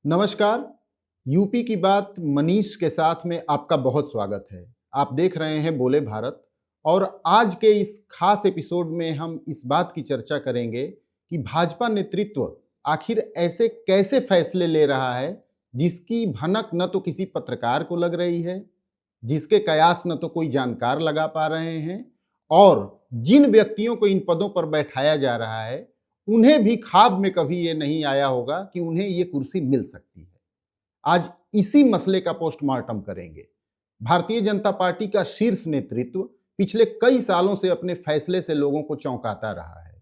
नमस्कार। यूपी की बात मनीष के साथ में आपका बहुत स्वागत है। आप देख रहे हैं बोले भारत और आज के इस खास एपिसोड में हम इस बात की चर्चा करेंगे कि भाजपा नेतृत्व आखिर ऐसे कैसे फैसले ले रहा है जिसकी भनक न तो किसी पत्रकार को लग रही है, जिसके कयास न तो कोई जानकार लगा पा रहे हैं और जिन व्यक्तियों को इन पदों पर बैठाया जा रहा है, उन्हें भी ख्वाब में कभी ये नहीं आया होगा कि उन्हें ये कुर्सी मिल सकती है। आज इसी मसले का पोस्टमार्टम करेंगे। भारतीय जनता पार्टी का शीर्ष नेतृत्व पिछले कई सालों से अपने फैसले से लोगों को चौंकाता रहा है।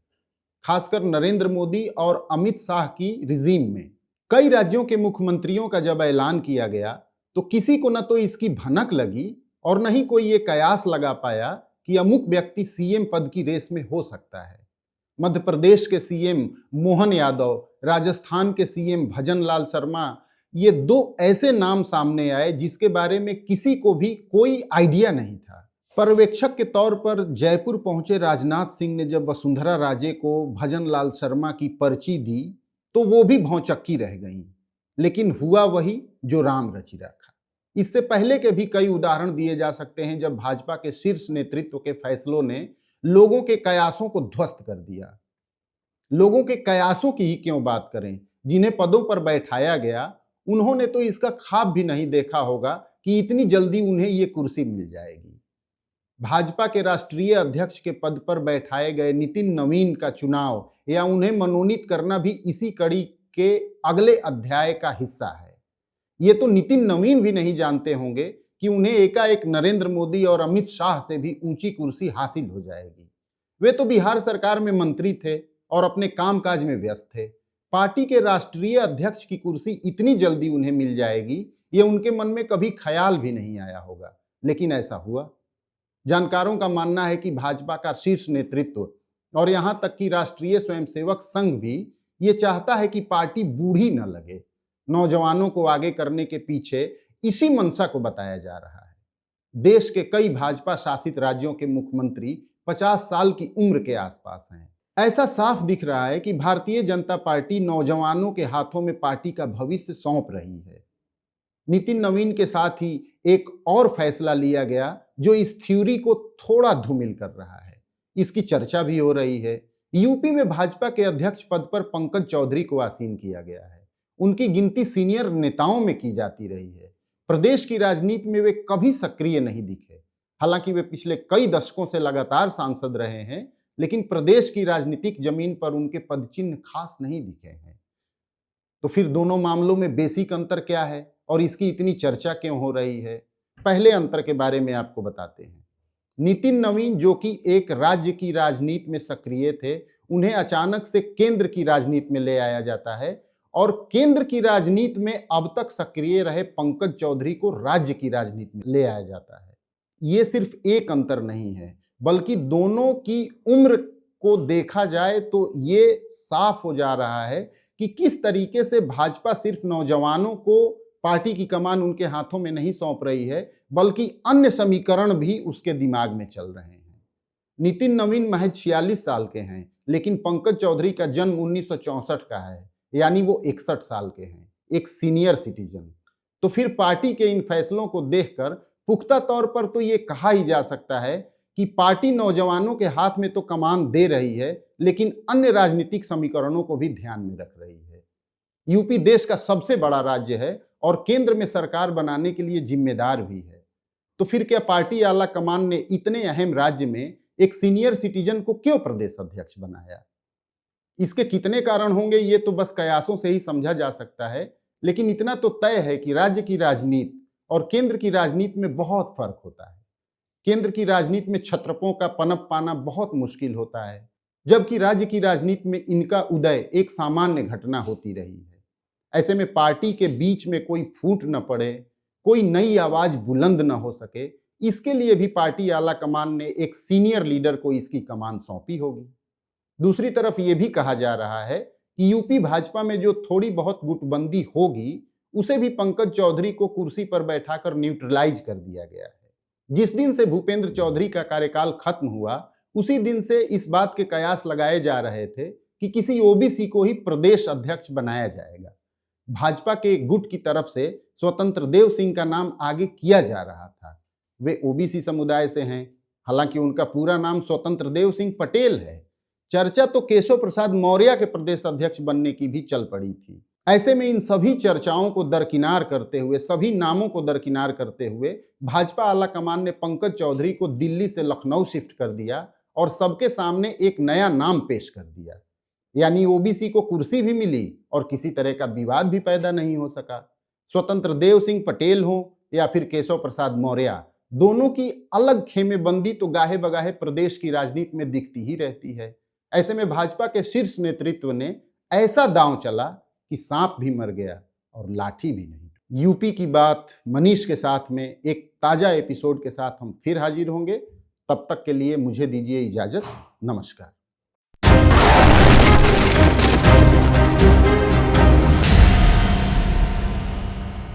खासकर नरेंद्र मोदी और अमित शाह की रिजीम में कई राज्यों के मुख्यमंत्रियों का जब ऐलान किया गया तो किसी को न तो इसकी भनक लगी और न ही कोई ये कयास लगा पाया कि अमुक व्यक्ति सीएम पद की रेस में हो सकता है। मध्य प्रदेश के सीएम मोहन यादव, राजस्थान के सीएम भजन लाल शर्मा, ये दो ऐसे नाम सामने आए जिसके बारे में किसी को भी कोई आइडिया नहीं था। पर्यवेक्षक के तौर पर जयपुर पहुंचे राजनाथ सिंह ने जब वसुंधरा राजे को भजन लाल शर्मा की पर्ची दी तो वो भी भौचक्की रह गईं। लेकिन हुआ वही जो राम रचि राखा। इससे पहले के भी कई उदाहरण दिए जा सकते हैं जब भाजपा के शीर्ष नेतृत्व के फैसलों ने लोगों के कयासों को ध्वस्त कर दिया। लोगों के कयासों की ही क्यों बात करें, जिन्हें पदों पर बैठाया गया उन्होंने तो इसका ख्वाब भी नहीं देखा होगा कि इतनी जल्दी उन्हें ये कुर्सी मिल जाएगी। भाजपा के राष्ट्रीय अध्यक्ष के पद पर बैठाए गए नितिन नवीन का चुनाव या उन्हें मनोनीत करना भी इसी कड़ी के अगले अध्याय का हिस्सा है। ये तो नितिन नवीन भी नहीं जानते होंगे कि उन्हें एकाएक नरेंद्र मोदी और अमित शाह से भी ऊंची कुर्सी हासिल हो जाएगी। वे तो बिहार सरकार में मंत्री थे और अपने कामकाज में व्यस्त थे। पार्टी के राष्ट्रीय अध्यक्ष की कुर्सी इतनी जल्दी उन्हें मिल जाएगी, ये उनके मन में कभी ख्याल भी नहीं आया होगा, लेकिन ऐसा हुआ। जानकारों का मानना है कि भाजपा का शीर्ष नेतृत्व और यहां तक कि राष्ट्रीय स्वयंसेवक संघ भी ये चाहता है कि पार्टी बूढ़ी न लगे। नौजवानों को आगे करने के पीछे इसी मंशा को बताया जा रहा है। देश के कई भाजपा शासित राज्यों के मुख्यमंत्री 50 साल की उम्र के आसपास हैं। ऐसा साफ दिख रहा है कि भारतीय जनता पार्टी नौजवानों के हाथों में पार्टी का भविष्य सौंप रही है। नितिन नवीन के साथ ही एक और फैसला लिया गया जो इस थ्योरी को थोड़ा धूमिल कर रहा है। इसकी चर्चा भी हो रही है। यूपी में भाजपा के अध्यक्ष पद पर पंकज चौधरी को आसीन किया गया है। उनकी गिनती सीनियर नेताओं में की जाती रही है। प्रदेश की राजनीति में वे कभी सक्रिय नहीं दिखे। हालांकि वे पिछले कई दशकों से लगातार सांसद रहे हैं, लेकिन प्रदेश की राजनीतिक जमीन पर उनके पदचिन्ह खास नहीं दिखे हैं। तो फिर दोनों मामलों में बेसिक अंतर क्या है और इसकी इतनी चर्चा क्यों हो रही है? पहले अंतर के बारे में आपको बताते हैं। नितिन नवीन जो कि एक राज्य की राजनीति में सक्रिय थे, उन्हें अचानक से केंद्र की राजनीति में ले आया जाता है और केंद्र की राजनीति में अब तक सक्रिय रहे पंकज चौधरी को राज्य की राजनीति में ले आया जाता है। ये सिर्फ एक अंतर नहीं है, बल्कि दोनों की उम्र को देखा जाए तो ये साफ हो जा रहा है कि किस तरीके से भाजपा सिर्फ नौजवानों को पार्टी की कमान उनके हाथों में नहीं सौंप रही है, बल्कि अन्य समीकरण भी उसके दिमाग में चल रहे हैं। नितिन नवीन महज 46 साल के हैं, लेकिन पंकज चौधरी का जन्म 1964 का है, यानी वो 61 साल के हैं, एक सीनियर सिटीजन। तो फिर पार्टी के इन फैसलों को देखकर पुख्ता तौर पर तो ये कहा ही जा सकता है कि पार्टी नौजवानों के हाथ में तो कमान दे रही है, लेकिन अन्य राजनीतिक समीकरणों को भी ध्यान में रख रही है। यूपी देश का सबसे बड़ा राज्य है और केंद्र में सरकार बनाने के लिए जिम्मेदार भी है। तो फिर क्या पार्टी आला कमान ने इतने अहम राज्य में एक सीनियर सिटीजन को क्यों प्रदेश अध्यक्ष बनाया? इसके कितने कारण होंगे ये तो बस कयासों से ही समझा जा सकता है, लेकिन इतना तो तय है कि राज्य की राजनीति और केंद्र की राजनीति में बहुत फर्क होता है। केंद्र की राजनीति में छत्रपों का पनप पाना बहुत मुश्किल होता है, जबकि राज्य की राजनीति में इनका उदय एक सामान्य घटना होती रही है। ऐसे में पार्टी के बीच में कोई फूट न पड़े, कोई नई आवाज बुलंद न हो सके, इसके लिए भी पार्टी आला कमान ने एक सीनियर लीडर को इसकी कमान सौंपी होगी। दूसरी तरफ ये भी कहा जा रहा है कि यूपी भाजपा में जो थोड़ी बहुत गुटबंदी होगी, उसे भी पंकज चौधरी को कुर्सी पर बैठाकर न्यूट्रलाइज कर दिया गया है। जिस दिन से भूपेंद्र चौधरी का कार्यकाल खत्म हुआ, उसी दिन से इस बात के कयास लगाए जा रहे थे कि किसी ओबीसी को ही प्रदेश अध्यक्ष बनाया जाएगा। भाजपा के गुट की तरफ से स्वतंत्र देव सिंह का नाम आगे किया जा रहा था। वे ओबीसी समुदाय से हैं, हालांकि उनका पूरा नाम स्वतंत्र देव सिंह पटेल है। चर्चा तो केशव प्रसाद मौर्य के प्रदेश अध्यक्ष बनने की भी चल पड़ी थी। ऐसे में इन सभी चर्चाओं को दरकिनार करते हुए, सभी नामों को दरकिनार करते हुए भाजपा आला कमान ने पंकज चौधरी को दिल्ली से लखनऊ शिफ्ट कर दिया और सबके सामने एक नया नाम पेश कर दिया। यानी ओबीसी को कुर्सी भी मिली और किसी तरह का विवाद भी पैदा नहीं हो सका। स्वतंत्र देव सिंह पटेल हो या फिर केशव प्रसाद मौर्य, दोनों की अलग खेमेबंदी तो गाहे बगाहे प्रदेश की राजनीति में दिखती ही रहती है। ऐसे में भाजपा के शीर्ष नेतृत्व ने ऐसा दांव चला कि सांप भी मर गया और लाठी भी नहीं। यूपी की बात मनीष के साथ में एक ताजा एपिसोड के साथ हम फिर हाजिर होंगे। तब तक के लिए मुझे दीजिए इजाजत। नमस्कार।